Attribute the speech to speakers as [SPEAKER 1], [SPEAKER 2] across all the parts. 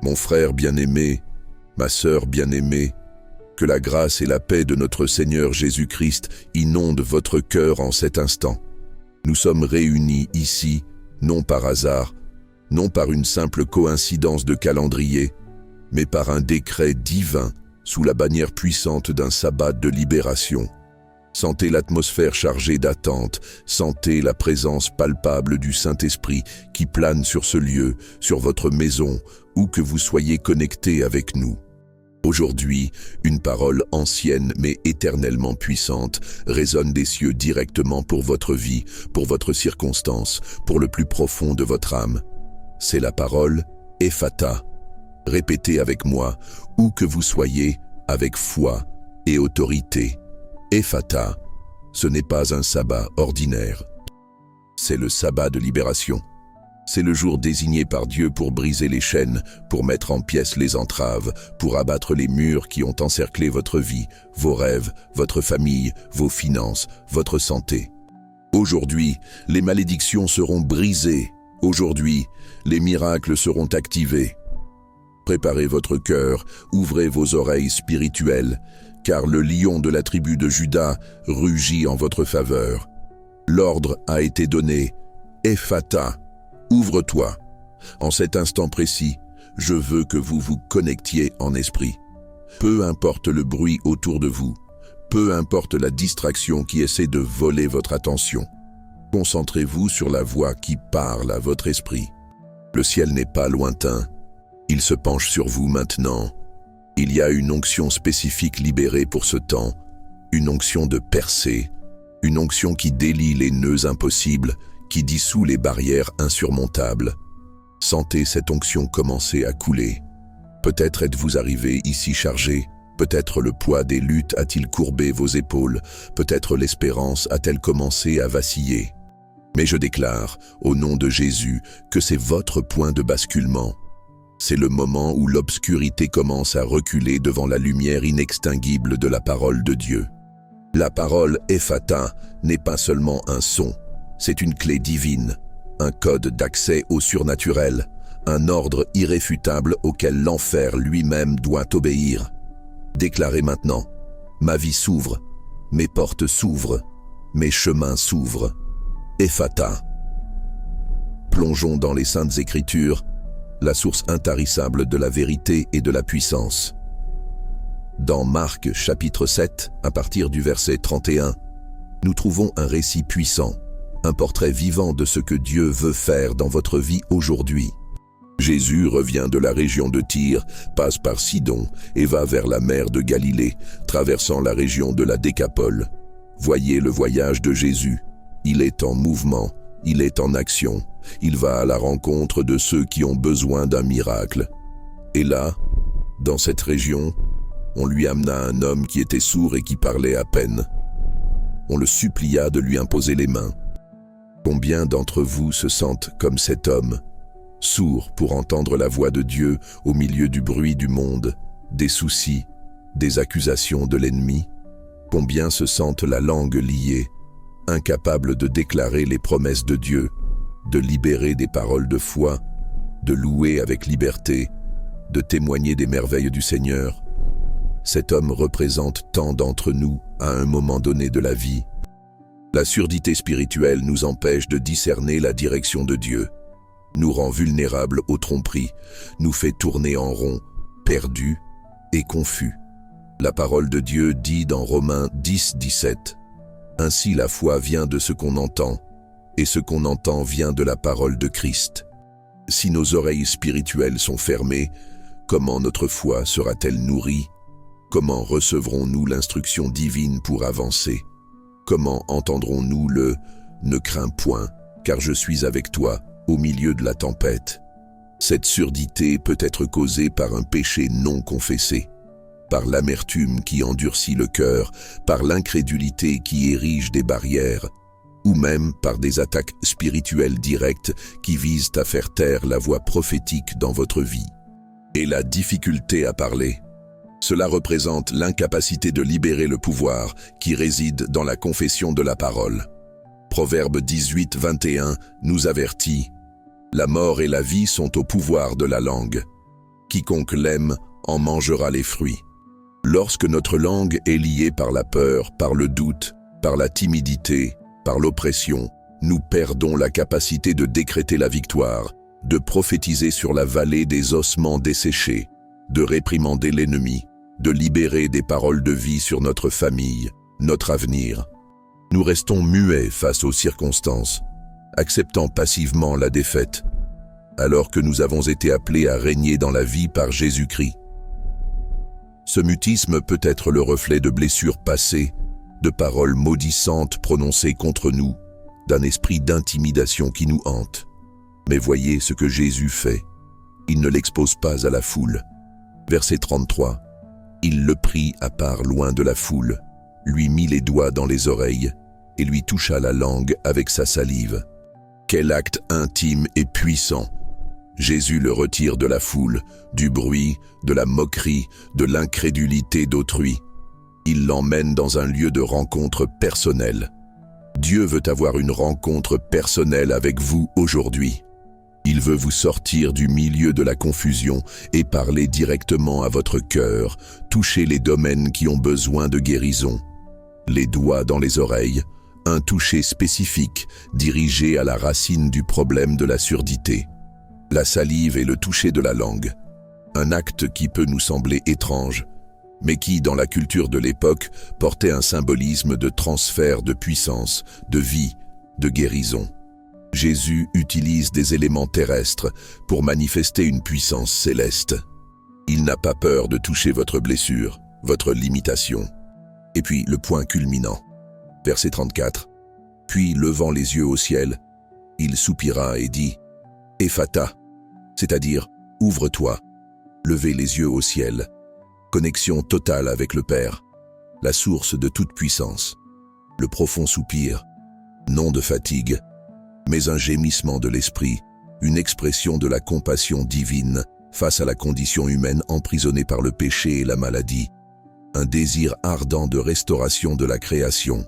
[SPEAKER 1] Mon frère bien-aimé, ma sœur bien-aimée, que la grâce et la paix de notre Seigneur Jésus-Christ inondent votre cœur en cet instant. Nous sommes réunis ici, non par hasard, non par une simple coïncidence de calendrier, mais par un décret divin sous la bannière puissante d'un sabbat de libération. Sentez l'atmosphère chargée d'attente, sentez la présence palpable du Saint-Esprit qui plane sur ce lieu, sur votre maison, où que vous soyez connectés avec nous. Aujourd'hui, une parole ancienne mais éternellement puissante résonne des cieux directement pour votre vie, pour votre circonstance, pour le plus profond de votre âme. C'est la parole Ephata. Répétez avec moi, où que vous soyez, avec foi et autorité. Ephata, ce n'est pas un sabbat ordinaire. C'est le sabbat de libération. C'est le jour désigné par Dieu pour briser les chaînes, pour mettre en pièces les entraves, pour abattre les murs qui ont encerclé votre vie, vos rêves, votre famille, vos finances, votre santé. Aujourd'hui, les malédictions seront brisées. Aujourd'hui, les miracles seront activés. Préparez votre cœur, ouvrez vos oreilles spirituelles, car le lion de la tribu de Juda rugit en votre faveur. L'ordre a été donné. Ephata, ouvre-toi. En cet instant précis, je veux que vous vous connectiez en esprit. Peu importe le bruit autour de vous, peu importe la distraction qui essaie de voler votre attention. Concentrez-vous sur la voix qui parle à votre esprit. Le ciel n'est pas lointain. Il se penche sur vous maintenant. Il y a une onction spécifique libérée pour ce temps, une onction de percée, une onction qui délie les nœuds impossibles, qui dissout les barrières insurmontables. Sentez cette onction commencer à couler. Peut-être êtes-vous arrivé ici chargé, peut-être le poids des luttes a-t-il courbé vos épaules, peut-être l'espérance a-t-elle commencé à vaciller. Mais je déclare, au nom de Jésus, que c'est votre point de basculement. C'est le moment où l'obscurité commence à reculer devant la lumière inextinguible de la parole de Dieu. La parole Ephata n'est pas seulement un son, c'est une clé divine, un code d'accès au surnaturel, un ordre irréfutable auquel l'enfer lui-même doit obéir. Déclarez maintenant, ma vie s'ouvre, mes portes s'ouvrent, mes chemins s'ouvrent. Ephata. Plongeons dans les Saintes Écritures, la source intarissable de la vérité et de la puissance. Dans Marc chapitre 7, à partir du verset 31, nous trouvons un récit puissant, un portrait vivant de ce que Dieu veut faire dans votre vie aujourd'hui. Jésus revient de la région de Tyr, passe par Sidon et va vers la mer de Galilée, traversant la région de la Décapole. Voyez le voyage de Jésus. Il est en mouvement, il est en action, il va à la rencontre de ceux qui ont besoin d'un miracle. Et là, dans cette région, on lui amena un homme qui était sourd et qui parlait à peine. On le supplia de lui imposer les mains. Combien d'entre vous se sentent comme cet homme, sourd pour entendre la voix de Dieu au milieu du bruit du monde, des soucis, des accusations de l'ennemi? Combien se sentent la langue liée, incapables de déclarer les promesses de Dieu, de libérer des paroles de foi, de louer avec liberté, de témoigner des merveilles du Seigneur? Cet homme représente tant d'entre nous à un moment donné de la vie. La surdité spirituelle nous empêche de discerner la direction de Dieu, nous rend vulnérables aux tromperies, nous fait tourner en rond, perdus et confus. La parole de Dieu dit dans Romains 10, 17, « Ainsi la foi vient de ce qu'on entend, et ce qu'on entend vient de la parole de Christ. » Si nos oreilles spirituelles sont fermées, comment notre foi sera-t-elle nourrie? Comment recevrons-nous l'instruction divine pour avancer? Comment entendrons-nous le « Ne crains point, car je suis avec toi » au milieu de la tempête? Cette surdité peut être causée par un péché non confessé, par l'amertume qui endurcit le cœur, par l'incrédulité qui érige des barrières, ou même par des attaques spirituelles directes qui visent à faire taire la voix prophétique dans votre vie. Et la difficulté à parler, cela représente l'incapacité de libérer le pouvoir qui réside dans la confession de la parole. Proverbe 18, 21 nous avertit « La mort et la vie sont au pouvoir de la langue. Quiconque l'aime en mangera les fruits. Lorsque notre langue est liée par la peur, par le doute, par la timidité, par l'oppression, nous perdons la capacité de décréter la victoire, de prophétiser sur la vallée des ossements desséchés, de réprimander l'ennemi, de libérer des paroles de vie sur notre famille, notre avenir. Nous restons muets face aux circonstances, acceptant passivement la défaite, alors que nous avons été appelés à régner dans la vie par Jésus-Christ. Ce mutisme peut être le reflet de blessures passées, de paroles maudissantes prononcées contre nous, d'un esprit d'intimidation qui nous hante. Mais voyez ce que Jésus fait. Il ne l'expose pas à la foule. Verset 33. Il le prit à part loin de la foule, lui mit les doigts dans les oreilles et lui toucha la langue avec sa salive. Quel acte intime et puissant! Jésus le retire de la foule, du bruit, de la moquerie, de l'incrédulité d'autrui. Il l'emmène dans un lieu de rencontre personnelle. Dieu veut avoir une rencontre personnelle avec vous aujourd'hui. Il veut vous sortir du milieu de la confusion et parler directement à votre cœur, toucher les domaines qui ont besoin de guérison. Les doigts dans les oreilles, un toucher spécifique dirigé à la racine du problème de la surdité. La salive et le toucher de la langue, un acte qui peut nous sembler étrange, mais qui, dans la culture de l'époque, portait un symbolisme de transfert de puissance, de vie, de guérison. Jésus utilise des éléments terrestres pour manifester une puissance céleste. Il n'a pas peur de toucher votre blessure, votre limitation. Et puis, le point culminant. Verset 34. Puis, levant les yeux au ciel, il soupira et dit « Ephata », c'est-à-dire « Ouvre-toi ». Levez les yeux au ciel. Connexion totale avec le Père, la source de toute puissance. Le profond soupir, non de fatigue, mais un gémissement de l'esprit, une expression de la compassion divine face à la condition humaine emprisonnée par le péché et la maladie, un désir ardent de restauration de la création.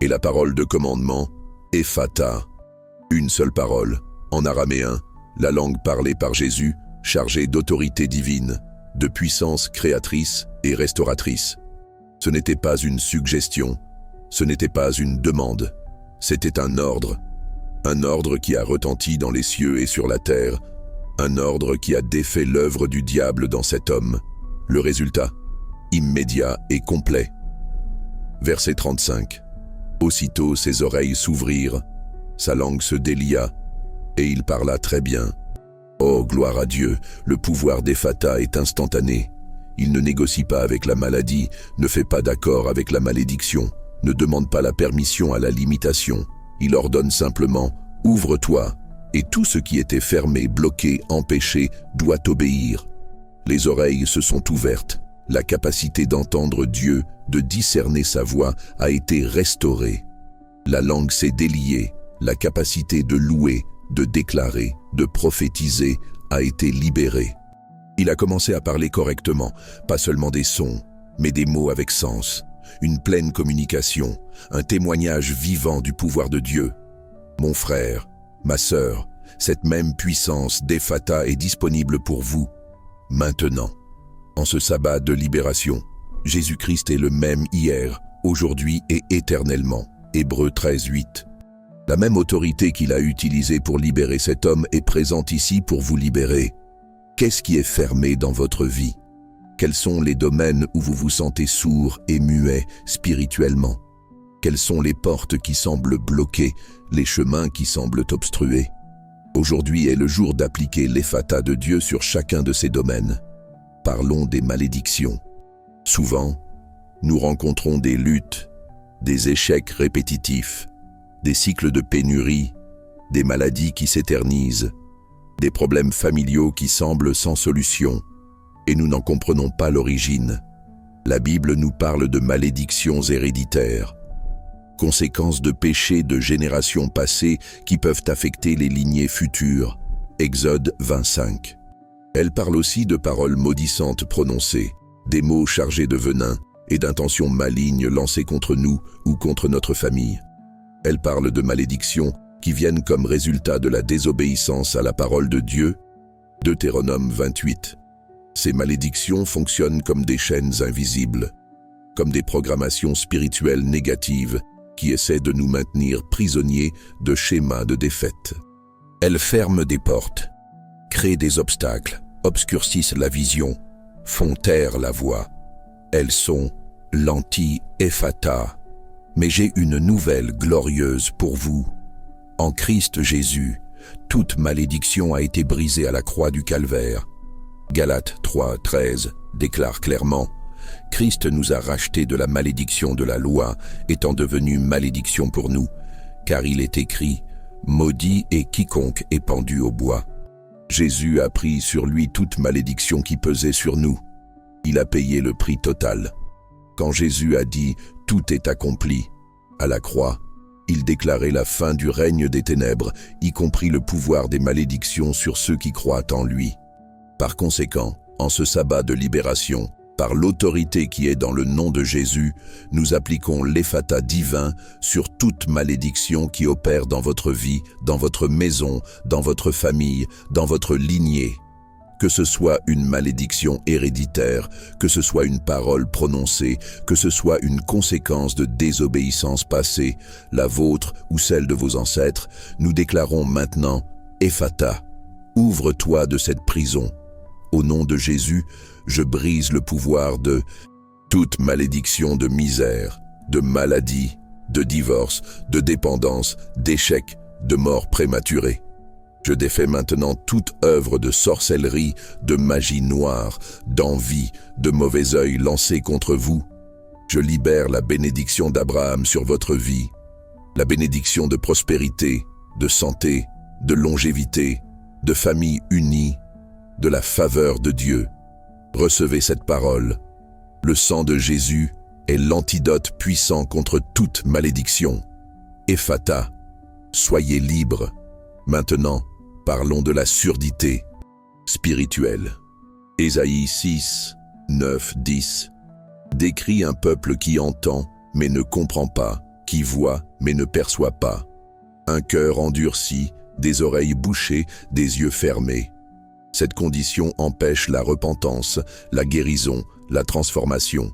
[SPEAKER 1] Et la parole de commandement, Ephata, une seule parole, en araméen, la langue parlée par Jésus, chargée d'autorité divine, de puissance créatrice et restauratrice. Ce n'était pas une suggestion, ce n'était pas une demande, c'était un ordre qui a retenti dans les cieux et sur la terre, un ordre qui a défait l'œuvre du diable dans cet homme. Le résultat, immédiat et complet. Verset 35. Aussitôt ses oreilles s'ouvrirent, sa langue se délia, et il parla très bien. Oh, gloire à Dieu, le pouvoir d'Ephata est instantané. Il ne négocie pas avec la maladie, ne fait pas d'accord avec la malédiction, ne demande pas la permission à la limitation. Il ordonne simplement « Ouvre-toi » et tout ce qui était fermé, bloqué, empêché doit obéir. Les oreilles se sont ouvertes, la capacité d'entendre Dieu, de discerner sa voix a été restaurée. La langue s'est déliée, la capacité de louer, de déclarer, de prophétiser a été libérée. Il a commencé à parler correctement, pas seulement des sons, mais des mots avec sens, une pleine communication, un témoignage vivant du pouvoir de Dieu. Mon frère, ma sœur, cette même puissance d'Ephata est disponible pour vous, maintenant. En ce sabbat de libération, Jésus-Christ est le même hier, aujourd'hui et éternellement. Hébreux 13:8. La même autorité qu'il a utilisée pour libérer cet homme est présente ici pour vous libérer. Qu'est-ce qui est fermé dans votre vie? Quels sont les domaines où vous vous sentez sourd et muet spirituellement? Quelles sont les portes qui semblent bloquées, les chemins qui semblent obstrués? Aujourd'hui est le jour d'appliquer l'Ephata de Dieu sur chacun de ces domaines. Parlons des malédictions. Souvent, nous rencontrons des luttes, des échecs répétitifs, des cycles de pénurie, des maladies qui s'éternisent, des problèmes familiaux qui semblent sans solution, et nous n'en comprenons pas l'origine. La Bible nous parle de malédictions héréditaires, conséquences de péchés de générations passées qui peuvent affecter les lignées futures. Exode 25. Elle parle aussi de paroles maudissantes prononcées, des mots chargés de venin et d'intentions malignes lancées contre nous ou contre notre famille. Elle parle de malédictions qui viennent comme résultat de la désobéissance à la parole de Dieu. Deutéronome 28. Ces malédictions fonctionnent comme des chaînes invisibles, comme des programmations spirituelles négatives qui essaient de nous maintenir prisonniers de schémas de défaite. Elles ferment des portes, créent des obstacles, obscurcissent la vision, font taire la voix. Elles sont l'anti-Ephata. Mais j'ai une nouvelle glorieuse pour vous. En Christ Jésus, toute malédiction a été brisée à la croix du Calvaire. Galates 3:13 déclare clairement: Christ nous a rachetés de la malédiction de la loi, étant devenu malédiction pour nous, car il est écrit: maudit est quiconque est pendu au bois. Jésus a pris sur lui toute malédiction qui pesait sur nous. Il a payé le prix total. Quand Jésus a dit « tout est accompli » à la croix, il déclarait la fin du règne des ténèbres, y compris le pouvoir des malédictions sur ceux qui croient en lui. Par conséquent, en ce sabbat de libération, par l'autorité qui est dans le nom de Jésus, nous appliquons l'Ephata divin sur toute malédiction qui opère dans votre vie, dans votre maison, dans votre famille, dans votre lignée. Que ce soit une malédiction héréditaire, que ce soit une parole prononcée, que ce soit une conséquence de désobéissance passée, la vôtre ou celle de vos ancêtres, nous déclarons maintenant « Ephata, ouvre-toi de cette prison ». Au nom de Jésus, je brise le pouvoir de toute malédiction de misère, de maladie, de divorce, de dépendance, d'échec, de mort prématurée. Je défais maintenant toute œuvre de sorcellerie, de magie noire, d'envie, de mauvais œil lancé contre vous. Je libère la bénédiction d'Abraham sur votre vie, la bénédiction de prospérité, de santé, de longévité, de famille unie, de la faveur de Dieu. Recevez cette parole. Le sang de Jésus est l'antidote puissant contre toute malédiction. Ephata, soyez libres. Maintenant, parlons de la surdité spirituelle. Ésaïe 6, 9, 10 décrit un peuple qui entend mais ne comprend pas, qui voit mais ne perçoit pas. Un cœur endurci, des oreilles bouchées, des yeux fermés. Cette condition empêche la repentance, la guérison, la transformation.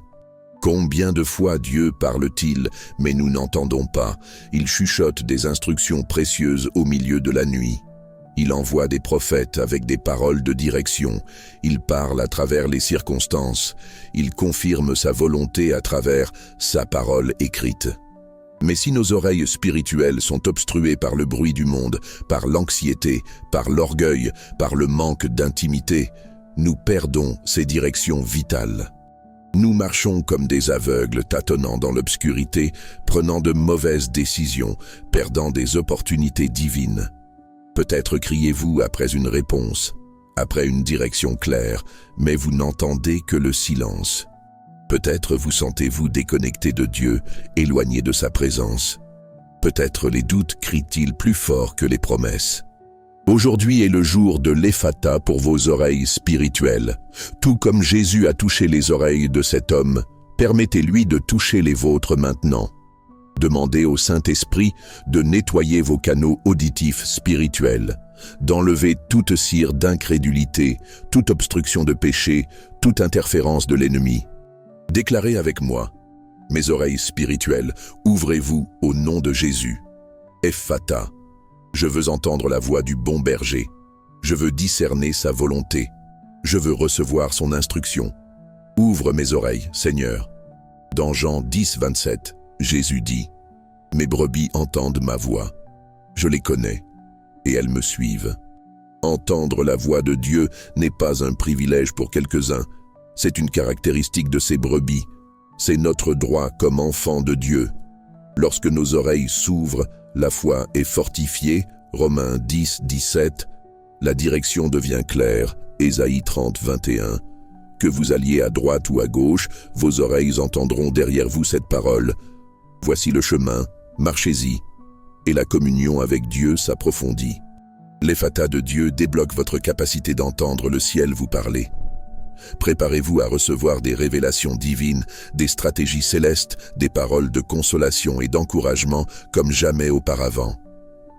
[SPEAKER 1] Combien de fois Dieu parle-t-il, mais nous n'entendons pas. Il chuchote des instructions précieuses au milieu de la nuit. Il envoie des prophètes avec des paroles de direction. Il parle à travers les circonstances. Il confirme sa volonté à travers sa parole écrite. Mais si nos oreilles spirituelles sont obstruées par le bruit du monde, par l'anxiété, par l'orgueil, par le manque d'intimité, nous perdons ces directions vitales. Nous marchons comme des aveugles tâtonnant dans l'obscurité, prenant de mauvaises décisions, perdant des opportunités divines. Peut-être criez-vous après une réponse, après une direction claire, mais vous n'entendez que le silence. Peut-être vous sentez-vous déconnecté de Dieu, éloigné de sa présence. Peut-être les doutes crient-ils plus fort que les promesses. Aujourd'hui est le jour de l'Ephata pour vos oreilles spirituelles. Tout comme Jésus a touché les oreilles de cet homme, permettez-lui de toucher les vôtres maintenant. Demandez au Saint-Esprit de nettoyer vos canaux auditifs spirituels, d'enlever toute cire d'incrédulité, toute obstruction de péché, toute interférence de l'ennemi. Déclarez avec moi, mes oreilles spirituelles, ouvrez-vous au nom de Jésus. Ephata. Je veux entendre la voix du bon berger. Je veux discerner sa volonté. Je veux recevoir son instruction. Ouvre mes oreilles, Seigneur. Dans Jean 10, 27, Jésus dit « Mes brebis entendent ma voix. Je les connais, et elles me suivent. » Entendre la voix de Dieu n'est pas un privilège pour quelques-uns. C'est une caractéristique de ses brebis. C'est notre droit comme enfants de Dieu. Lorsque nos oreilles s'ouvrent, la foi est fortifiée, Romains 10, 17. La direction devient claire, Ésaïe 30, 21. Que vous alliez à droite ou à gauche, vos oreilles entendront derrière vous cette parole. Voici le chemin, marchez-y. Et la communion avec Dieu s'approfondit. L'Ephata de Dieu débloque votre capacité d'entendre le ciel vous parler. Préparez-vous à recevoir des révélations divines, des stratégies célestes, des paroles de consolation et d'encouragement comme jamais auparavant.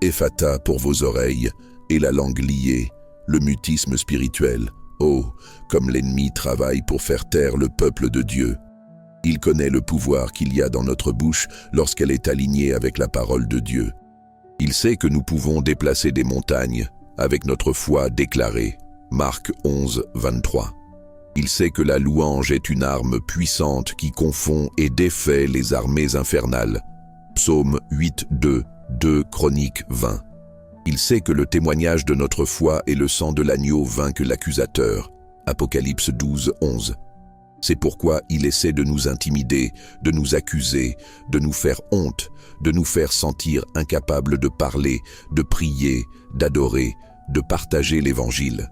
[SPEAKER 1] Ephata pour vos oreilles et la langue liée, le mutisme spirituel, Oh, comme l'ennemi travaille pour faire taire le peuple de Dieu. Il connaît le pouvoir qu'il y a dans notre bouche lorsqu'elle est alignée avec la parole de Dieu. Il sait que nous pouvons déplacer des montagnes avec notre foi déclarée. Marc 11, 23. Il sait que la louange est une arme puissante qui confond et défait les armées infernales. Psaume 8, 2, 2 Chroniques 20. Il sait que le témoignage de notre foi et le sang de l'agneau vainquent l'accusateur. Apocalypse 12, 11. C'est pourquoi il essaie de nous intimider, de nous accuser, de nous faire honte, de nous faire sentir incapables de parler, de prier, d'adorer, de partager l'Évangile.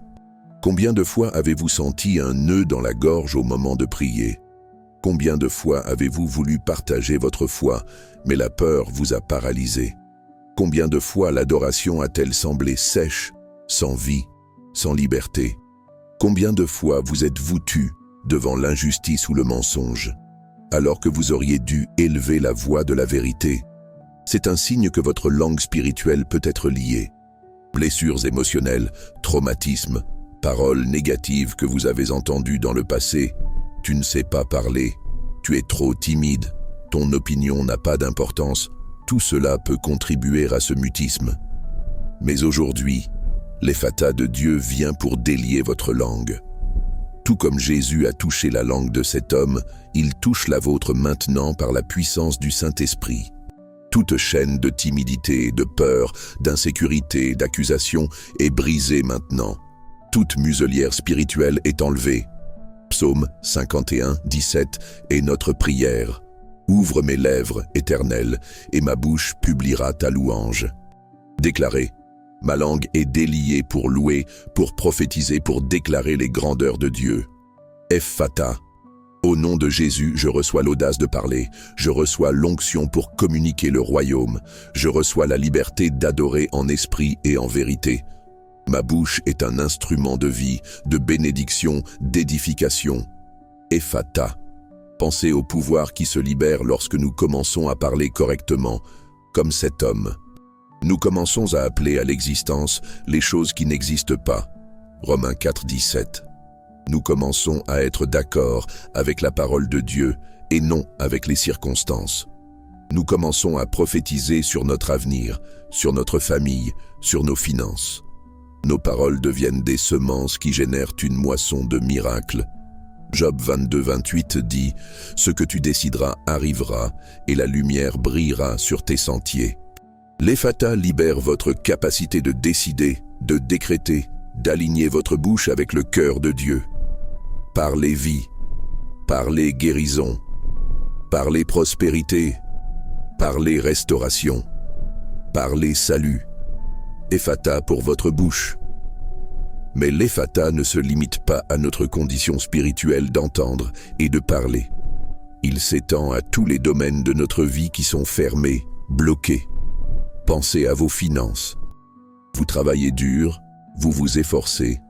[SPEAKER 1] Combien de fois avez-vous senti un nœud dans la gorge au moment de prier? Combien de fois avez-vous voulu partager votre foi, mais la peur vous a paralysé? Combien de fois l'adoration a-t-elle semblé sèche, sans vie, sans liberté? Combien de fois vous êtes-vous tu devant l'injustice ou le mensonge, alors que vous auriez dû élever la voix de la vérité? C'est un signe que votre langue spirituelle peut être liée. Blessures émotionnelles, traumatismes, paroles négatives que vous avez entendues dans le passé. Tu ne sais pas parler, tu es trop timide, ton opinion n'a pas d'importance. Tout cela peut contribuer à ce mutisme. Mais aujourd'hui, l'Ephatha de Dieu vient pour délier votre langue. Tout comme Jésus a touché la langue de cet homme, il touche la vôtre maintenant par la puissance du Saint-Esprit. Toute chaîne de timidité, de peur, d'insécurité, d'accusation est brisée maintenant. Toute muselière spirituelle est enlevée. Psaume 51, 17 est notre prière. Ouvre mes lèvres, Éternel, et ma bouche publiera ta louange. Déclarez, ma langue est déliée pour louer, pour prophétiser, pour déclarer les grandeurs de Dieu. Ephatha. Au nom de Jésus, je reçois l'audace de parler, je reçois l'onction pour communiquer le royaume, je reçois la liberté d'adorer en esprit et en vérité. Ma bouche est un instrument de vie, de bénédiction, d'édification. Ephatha. Pensez au pouvoir qui se libère lorsque nous commençons à parler correctement, comme cet homme. Nous commençons à appeler à l'existence les choses qui n'existent pas. Romains 4, 17. Nous commençons à être d'accord avec la parole de Dieu et non avec les circonstances. Nous commençons à prophétiser sur notre avenir, sur notre famille, sur nos finances. Nos paroles deviennent des semences qui génèrent une moisson de miracles. Job 22, 28 dit « Ce que tu décideras arrivera, et la lumière brillera sur tes sentiers. » L'Ephatha libère votre capacité de décider, de décréter, d'aligner votre bouche avec le cœur de Dieu. Parlez vie, parlez guérison, parlez prospérité, parlez restauration, parlez salut. Ephatha pour votre bouche. Mais l'Ephatha ne se limite pas à notre condition spirituelle d'entendre et de parler. Il s'étend à tous les domaines de notre vie qui sont fermés, bloqués. Pensez à vos finances. Vous travaillez dur, vous vous efforcez,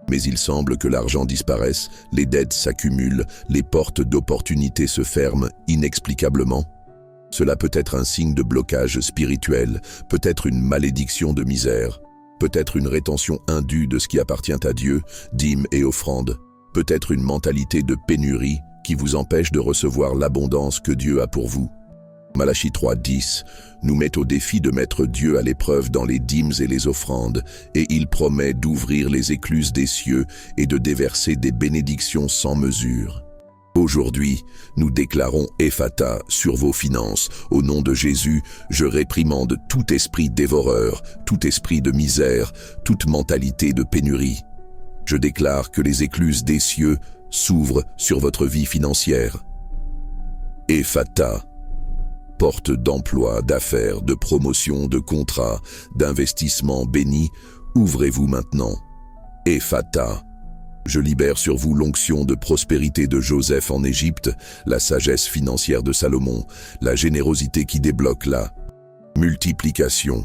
[SPEAKER 1] mais il semble que l'argent disparaisse, les dettes s'accumulent, les portes d'opportunités se ferment inexplicablement. Cela peut être un signe de blocage spirituel, peut-être une malédiction de misère, peut-être une rétention indue de ce qui appartient à Dieu, dîmes et offrandes, peut-être une mentalité de pénurie qui vous empêche de recevoir l'abondance que Dieu a pour vous. Malachie 3:10 nous met au défi de mettre Dieu à l'épreuve dans les dîmes et les offrandes, et il promet d'ouvrir les écluses des cieux et de déverser des bénédictions sans mesure. Aujourd'hui, nous déclarons Ephatha sur vos finances. Au nom de Jésus, je réprimande tout esprit dévoreur, tout esprit de misère, toute mentalité de pénurie. Je déclare que les écluses des cieux s'ouvrent sur votre vie financière. Ephatha. Porte d'emploi, d'affaires, de promotion, de contrats, d'investissements bénis, ouvrez-vous maintenant. Ephatha. Je libère sur vous l'onction de prospérité de Joseph en Égypte, la sagesse financière de Salomon, la générosité qui débloque la multiplication.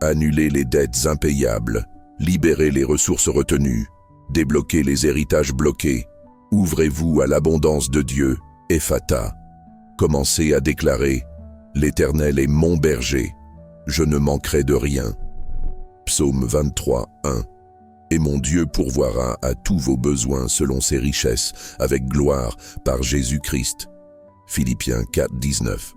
[SPEAKER 1] Annulez les dettes impayables, libérez les ressources retenues, débloquez les héritages bloqués. Ouvrez-vous à l'abondance de Dieu, Ephatha. Commencez à déclarer « L'Éternel est mon berger, je ne manquerai de rien ». Psaume 23, 1. Et mon Dieu pourvoira à tous vos besoins selon ses richesses, avec gloire, par Jésus-Christ. Philippiens 4, 19.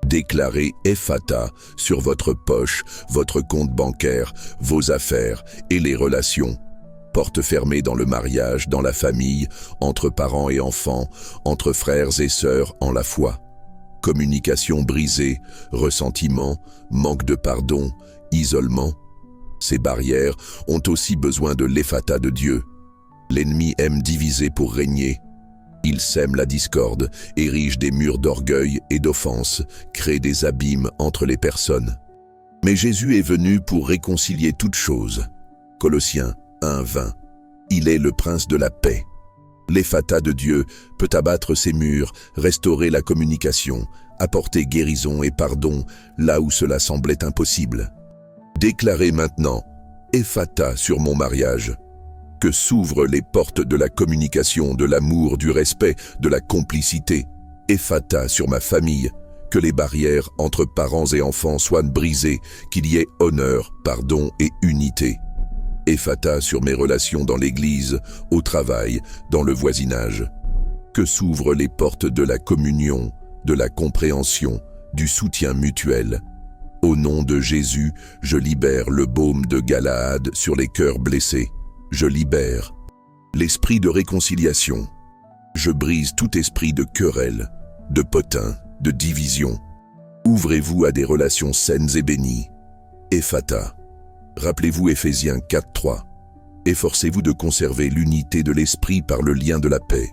[SPEAKER 1] Déclarez Ephata sur votre poche, votre compte bancaire, vos affaires et les relations. Porte fermée dans le mariage, dans la famille, entre parents et enfants, entre frères et sœurs en la foi. Communication brisée, ressentiment, manque de pardon, isolement. Ces barrières ont aussi besoin de l'Ephata de Dieu. L'ennemi aime diviser pour régner. Il sème la discorde, érige des murs d'orgueil et d'offense, crée des abîmes entre les personnes. Mais Jésus est venu pour réconcilier toutes choses. Colossiens 1, 20. Il est le prince de la paix. L'Ephata de Dieu peut abattre ces murs, restaurer la communication, apporter guérison et pardon là où cela semblait impossible. Déclarez maintenant Ephata sur mon mariage. Que s'ouvrent les portes de la communication, de l'amour, du respect, de la complicité. Ephata sur ma famille. Que les barrières entre parents et enfants soient brisées, qu'il y ait honneur, pardon et unité. Ephata sur mes relations dans l'église, au travail, dans le voisinage. Que s'ouvrent les portes de la communion, de la compréhension, du soutien mutuel. Au nom de Jésus, je libère le baume de Galaad sur les cœurs blessés. Je libère l'esprit de réconciliation. Je brise tout esprit de querelle, de potin, de division. Ouvrez-vous à des relations saines et bénies. Ephata. Rappelez-vous Éphésiens 4, 3. Efforcez-vous de conserver l'unité de l'esprit par le lien de la paix.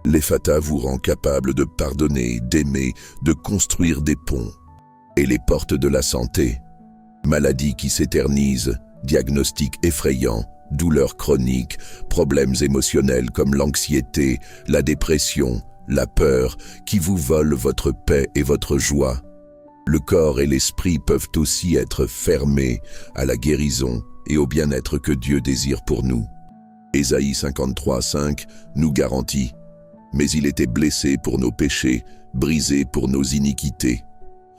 [SPEAKER 1] L'Ephata vous rend capable de pardonner, d'aimer, de construire des ponts. Et les portes de la santé. Maladies qui s'éternisent, diagnostics effrayants, douleurs chroniques, problèmes émotionnels comme l'anxiété, la dépression, la peur, qui vous volent votre paix et votre joie. Le corps et l'esprit peuvent aussi être fermés à la guérison et au bien-être que Dieu désire pour nous. Ésaïe 53, 5 nous garantit « Mais il était blessé pour nos péchés, brisé pour nos iniquités.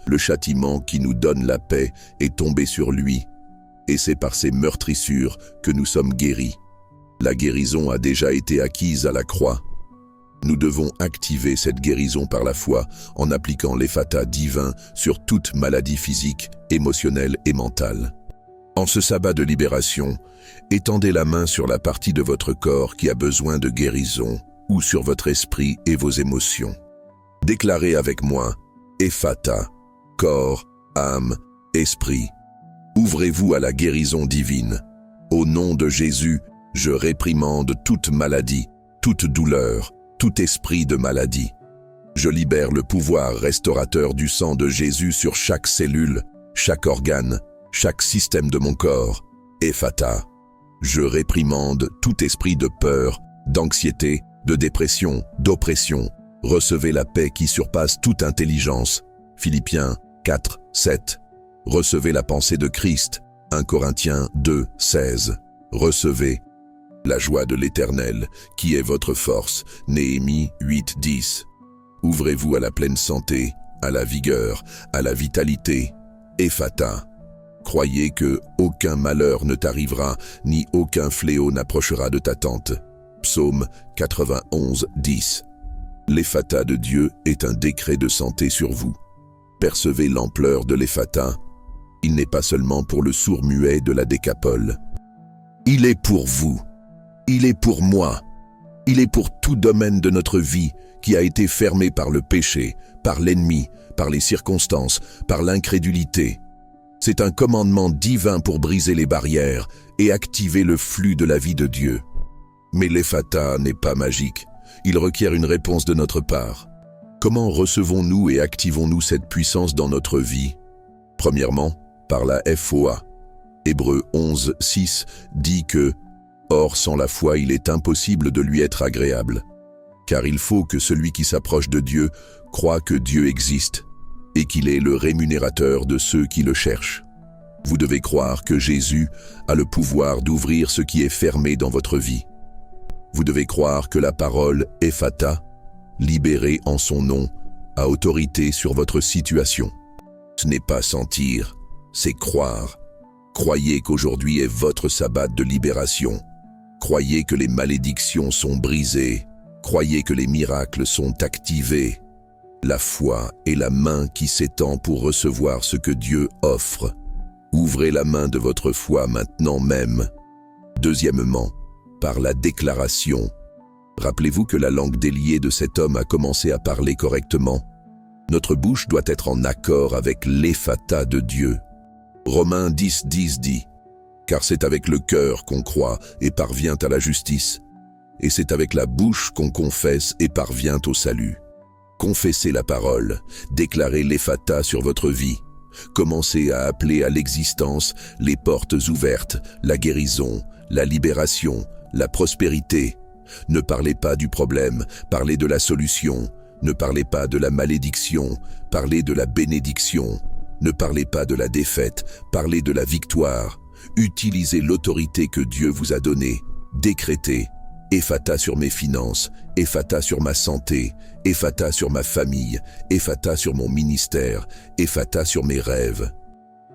[SPEAKER 1] Le châtiment qui nous donne la paix est tombé sur lui. Et c'est par ses meurtrissures que nous sommes guéris. La guérison a déjà été acquise à la croix. Nous devons activer cette guérison par la foi en appliquant l'Ephata divin sur toute maladie physique, émotionnelle et mentale. En ce sabbat de libération, étendez la main sur la partie de votre corps qui a besoin de guérison ou sur votre esprit et vos émotions. Déclarez avec moi Ephata, corps, âme, esprit. Ouvrez-vous à la guérison divine. Au nom de Jésus, je réprimande toute maladie, toute douleur, tout esprit de maladie. Je libère le pouvoir restaurateur du sang de Jésus sur chaque cellule, chaque organe, chaque système de mon corps. Ephata. Je réprimande tout esprit de peur, d'anxiété, de dépression, d'oppression. Recevez la paix qui surpasse toute intelligence. Philippiens 4, 7. Recevez la pensée de Christ. 1 Corinthiens 2, 16. Recevez la joie de l'Éternel, qui est votre force. Néhémie 8, 10. Ouvrez-vous à la pleine santé, à la vigueur, à la vitalité. Ephata. Croyez que aucun malheur ne t'arrivera, ni aucun fléau n'approchera de ta tente. Psaume 91, 10. L'Ephata de Dieu est un décret de santé sur vous. Percevez l'ampleur de l'Ephata. Il n'est pas seulement pour le sourd-muet de la Décapole. Il est pour vous. Il est pour moi. Il est pour tout domaine de notre vie qui a été fermé par le péché, par l'ennemi, par les circonstances, par l'incrédulité. C'est un commandement divin pour briser les barrières et activer le flux de la vie de Dieu. Mais l'Ephata n'est pas magique. Il requiert une réponse de notre part. Comment recevons-nous et activons-nous cette puissance dans notre vie? Premièrement, par la foi. Hébreux 11, 6 dit que « Or, sans la foi, il est impossible de lui être agréable. Car il faut que celui qui s'approche de Dieu croit que Dieu existe et qu'il est le rémunérateur de ceux qui le cherchent. » Vous devez croire que Jésus a le pouvoir d'ouvrir ce qui est fermé dans votre vie. Vous devez croire que la parole Ephata, libérée en son nom, a autorité sur votre situation. Ce n'est pas sentir, c'est croire. Croyez qu'aujourd'hui est votre sabbat de libération. Croyez que les malédictions sont brisées. Croyez que les miracles sont activés. La foi est la main qui s'étend pour recevoir ce que Dieu offre. Ouvrez la main de votre foi maintenant même. Deuxièmement, par la déclaration. Rappelez-vous que la langue déliée de cet homme a commencé à parler correctement. Notre bouche doit être en accord avec l'Ephata de Dieu. Romains 10:10 dit « Car c'est avec le cœur qu'on croit et parvient à la justice, et c'est avec la bouche qu'on confesse et parvient au salut. » Confessez la parole, déclarez l'Ephata sur votre vie. Commencez à appeler à l'existence les portes ouvertes, la guérison, la libération, la prospérité. Ne parlez pas du problème, parlez de la solution. Ne parlez pas de la malédiction, parlez de la bénédiction. Ne parlez pas de la défaite, parlez de la victoire. Utilisez l'autorité que Dieu vous a donnée. Décrétez. Ephata sur mes finances, Ephata sur ma santé, Ephata sur ma famille, Ephata sur mon ministère, Ephata sur mes rêves.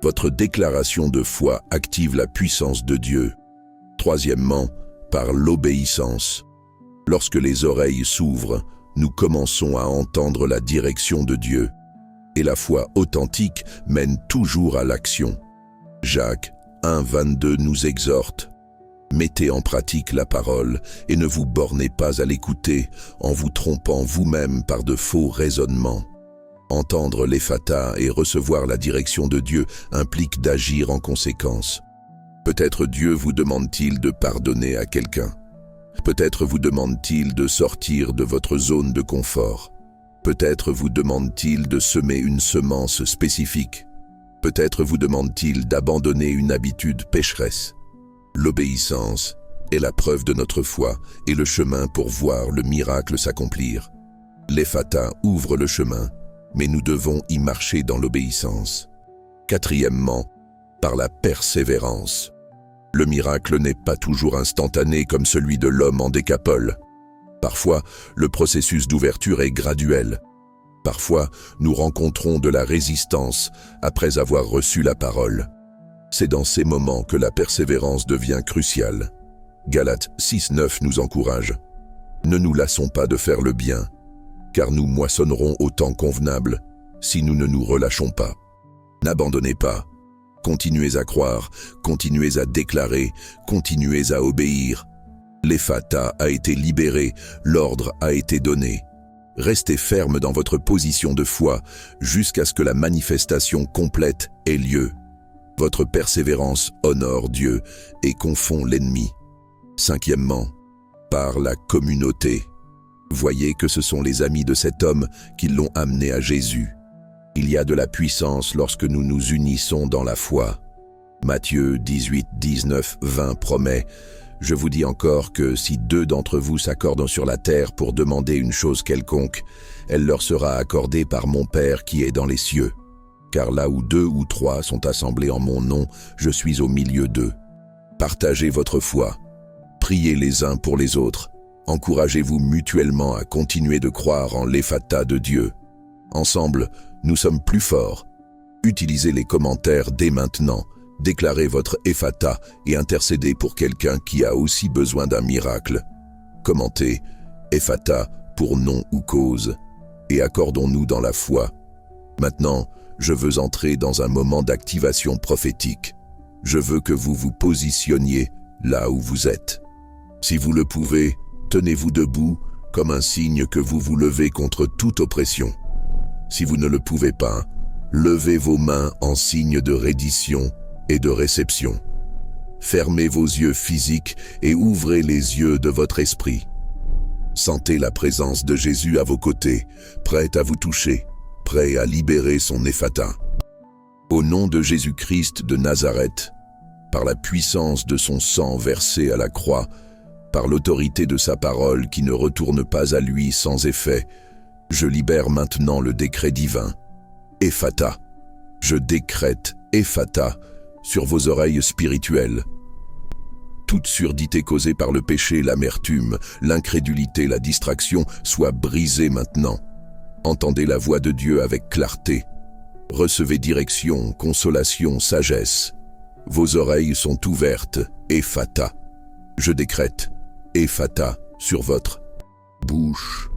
[SPEAKER 1] Votre déclaration de foi active la puissance de Dieu. Troisièmement, par l'obéissance. Lorsque les oreilles s'ouvrent, nous commençons à entendre la direction de Dieu. Et la foi authentique mène toujours à l'action. Jacques 1:22 nous exhorte. Mettez en pratique la parole et ne vous bornez pas à l'écouter en vous trompant vous-même par de faux raisonnements. Entendre l'Ephata et recevoir la direction de Dieu implique d'agir en conséquence. Peut-être Dieu vous demande-t-il de pardonner à quelqu'un. Peut-être vous demande-t-il de sortir de votre zone de confort. Peut-être vous demande-t-il de semer une semence spécifique. Peut-être vous demande-t-il d'abandonner une habitude pécheresse. L'obéissance est la preuve de notre foi et le chemin pour voir le miracle s'accomplir. L'Ephata ouvre le chemin, mais nous devons y marcher dans l'obéissance. Quatrièmement, par la persévérance. Le miracle n'est pas toujours instantané comme celui de l'homme en décapole. Parfois, le processus d'ouverture est graduel. Parfois, nous rencontrons de la résistance après avoir reçu la parole. C'est dans ces moments que la persévérance devient cruciale. Galates 6:9 nous encourage. Ne nous lassons pas de faire le bien, car nous moissonnerons au temps convenable si nous ne nous relâchons pas. N'abandonnez pas. Continuez à croire, continuez à déclarer, continuez à obéir. L'Ephata a été libéré, l'ordre a été donné. Restez ferme dans votre position de foi jusqu'à ce que la manifestation complète ait lieu. Votre persévérance honore Dieu et confond l'ennemi. Cinquièmement, par la communauté. Voyez que ce sont les amis de cet homme qui l'ont amené à Jésus. Il y a de la puissance lorsque nous nous unissons dans la foi. Matthieu 18:19-20 promet « Je vous dis encore que si 2 d'entre vous s'accordent sur la terre pour demander une chose quelconque, elle leur sera accordée par mon Père qui est dans les cieux. Car là où 2 ou 3 sont assemblés en mon nom, je suis au milieu d'eux. Partagez votre foi. Priez les uns pour les autres. Encouragez-vous mutuellement à continuer de croire en l'Ephata de Dieu. Ensemble, nous sommes plus forts. Utilisez les commentaires dès maintenant. Déclarez votre Ephata et intercédez pour quelqu'un qui a aussi besoin d'un miracle. Commentez Ephata pour nom ou cause et accordons-nous dans la foi. Maintenant, je veux entrer dans un moment d'activation prophétique. Je veux que vous vous positionniez là où vous êtes. Si vous le pouvez, tenez-vous debout comme un signe que vous vous levez contre toute oppression. Si vous ne le pouvez pas, levez vos mains en signe de reddition et de réception. Fermez vos yeux physiques et ouvrez les yeux de votre esprit. Sentez la présence de Jésus à vos côtés, prêt à vous toucher, prêt à libérer son Ephata. Au nom de Jésus-Christ de Nazareth, par la puissance de son sang versé à la croix, par l'autorité de sa parole qui ne retourne pas à lui sans effet, je libère maintenant le décret divin. Ephata. Je décrète Ephata sur vos oreilles spirituelles. Toute surdité causée par le péché, l'amertume, l'incrédulité, la distraction soit brisée maintenant. Entendez la voix de Dieu avec clarté. Recevez direction, consolation, sagesse. Vos oreilles sont ouvertes, Ephata. Je décrète, Ephata, sur votre bouche.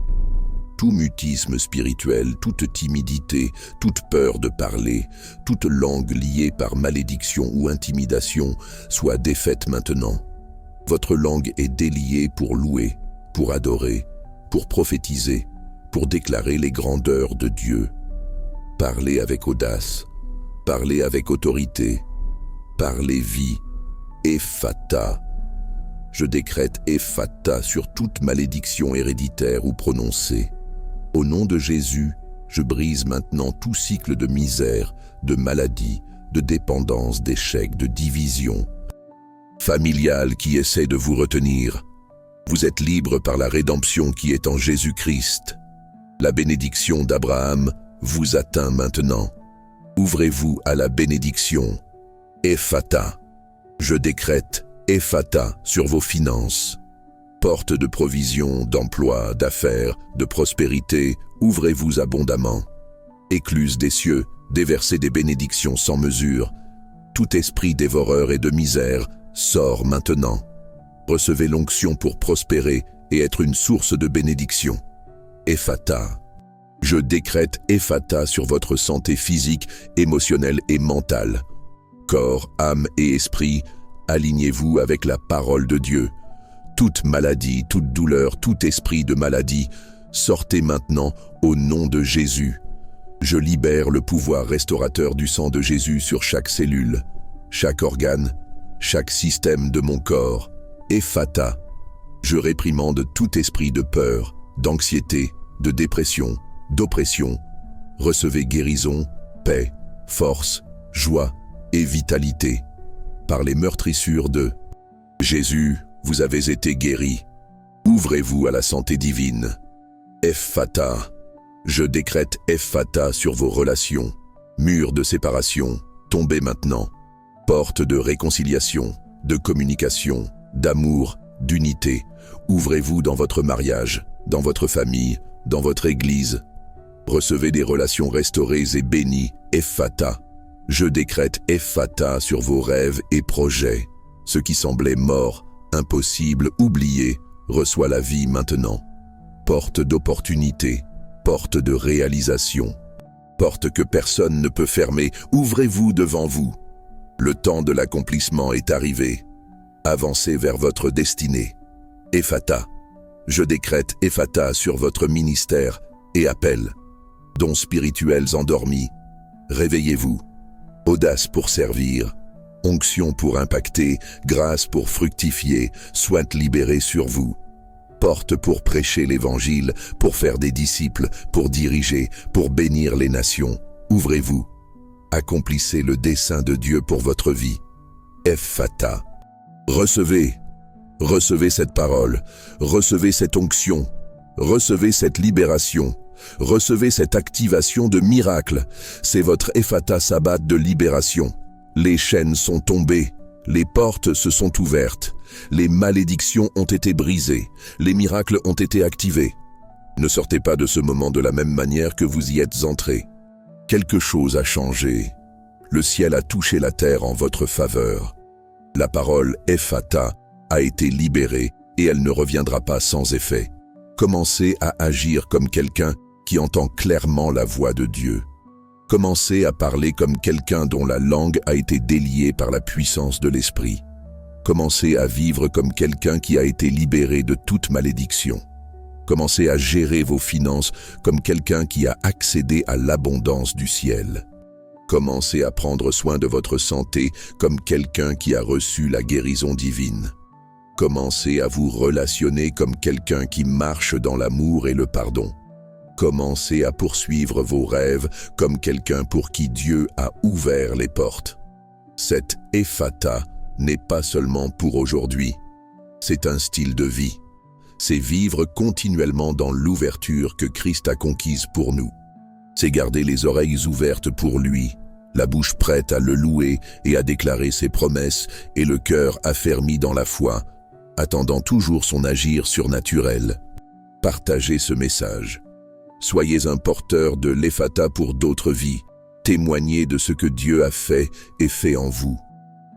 [SPEAKER 1] Tout mutisme spirituel, toute timidité, toute peur de parler, toute langue liée par malédiction ou intimidation soit défaite maintenant. Votre langue est déliée pour louer, pour adorer, pour prophétiser, pour déclarer les grandeurs de Dieu. Parlez avec audace, parlez avec autorité, parlez vie, Ephata. Je décrète Ephata sur toute malédiction héréditaire ou prononcée. Au nom de Jésus, je brise maintenant tout cycle de misère, de maladie, de dépendance, d'échec, de division familiale qui essaie de vous retenir. Vous êtes libre par la rédemption qui est en Jésus-Christ. La bénédiction d'Abraham vous atteint maintenant. Ouvrez-vous à la bénédiction. Ephata. Je décrète Ephata sur vos finances. Porte de provision, d'emploi, d'affaires, de prospérité, ouvrez-vous abondamment. Écluse des cieux, déversez des bénédictions sans mesure. Tout esprit dévoreur et de misère sort maintenant. Recevez l'onction pour prospérer et être une source de bénédiction. Ephata. Je décrète Ephata sur votre santé physique, émotionnelle et mentale. Corps, âme et esprit, alignez-vous avec la parole de Dieu. Toute maladie, toute douleur, tout esprit de maladie, sortez maintenant au nom de Jésus. Je libère le pouvoir restaurateur du sang de Jésus sur chaque cellule, chaque organe, chaque système de mon corps. Ephata. Je réprimande tout esprit de peur, d'anxiété, de dépression, d'oppression. Recevez guérison, paix, force, joie et vitalité. Par les meurtrissures de Jésus, vous avez été guéris. Ouvrez-vous à la santé divine. Ephata. Je décrète Ephata sur vos relations. Murs de séparation, tombez maintenant. Porte de réconciliation, de communication, d'amour, d'unité. Ouvrez-vous dans votre mariage, dans votre famille, dans votre église. Recevez des relations restaurées et bénies. Ephata. Je décrète Ephata sur vos rêves et projets. Ce qui semblait mort, impossible, oublié, reçoit la vie maintenant. Porte d'opportunité, porte de réalisation, porte que personne ne peut fermer, ouvrez-vous devant vous. Le temps de l'accomplissement est arrivé. Avancez vers votre destinée. Ephata. Je décrète Ephata sur votre ministère et appel. Dons spirituels endormis, réveillez-vous. Audace pour servir, onction pour impacter, grâce pour fructifier, soit libérée sur vous. Porte pour prêcher l'évangile, pour faire des disciples, pour diriger, pour bénir les nations. Ouvrez-vous. Accomplissez le dessein de Dieu pour votre vie. Ephata. Recevez. Recevez cette parole. Recevez cette onction. Recevez cette libération. Recevez cette activation de miracle. C'est votre Ephata Sabbat de libération. Les chaînes sont tombées. Les portes se sont ouvertes. Les malédictions ont été brisées. Les miracles ont été activés. Ne sortez pas de ce moment de la même manière que vous y êtes entrés. Quelque chose a changé. Le ciel a touché la terre en votre faveur. La parole Ephata a été libérée et elle ne reviendra pas sans effet. Commencez à agir comme quelqu'un qui entend clairement la voix de Dieu. Commencez à parler comme quelqu'un dont la langue a été déliée par la puissance de l'esprit. Commencez à vivre comme quelqu'un qui a été libéré de toute malédiction. Commencez à gérer vos finances comme quelqu'un qui a accédé à l'abondance du ciel. Commencez à prendre soin de votre santé comme quelqu'un qui a reçu la guérison divine. Commencez à vous relationner comme quelqu'un qui marche dans l'amour et le pardon. Commencez à poursuivre vos rêves comme quelqu'un pour qui Dieu a ouvert les portes. Cette Ephata n'est pas seulement pour aujourd'hui. C'est un style de vie. C'est vivre continuellement dans l'ouverture que Christ a conquise pour nous. C'est garder les oreilles ouvertes pour lui, la bouche prête à le louer et à déclarer ses promesses et le cœur affermi dans la foi, attendant toujours son agir surnaturel. Partagez ce message. Soyez un porteur de l'Ephata pour d'autres vies. Témoignez de ce que Dieu a fait et fait en vous.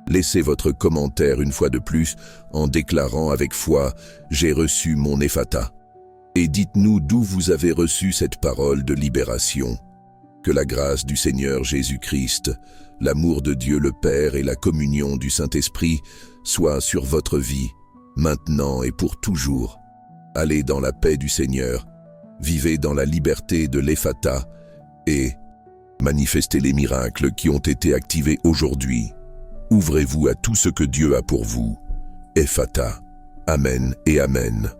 [SPEAKER 1] Laissez votre commentaire une fois de plus en déclarant avec foi « J'ai reçu mon Ephata ». Et dites-nous d'où vous avez reçu cette parole de libération. Que la grâce du Seigneur Jésus-Christ, l'amour de Dieu le Père et la communion du Saint-Esprit soient sur votre vie, maintenant et pour toujours. Allez dans la paix du Seigneur, vivez dans la liberté de l'Ephata et manifestez les miracles qui ont été activés aujourd'hui. Ouvrez-vous à tout ce que Dieu a pour vous. Ephata. Amen et Amen.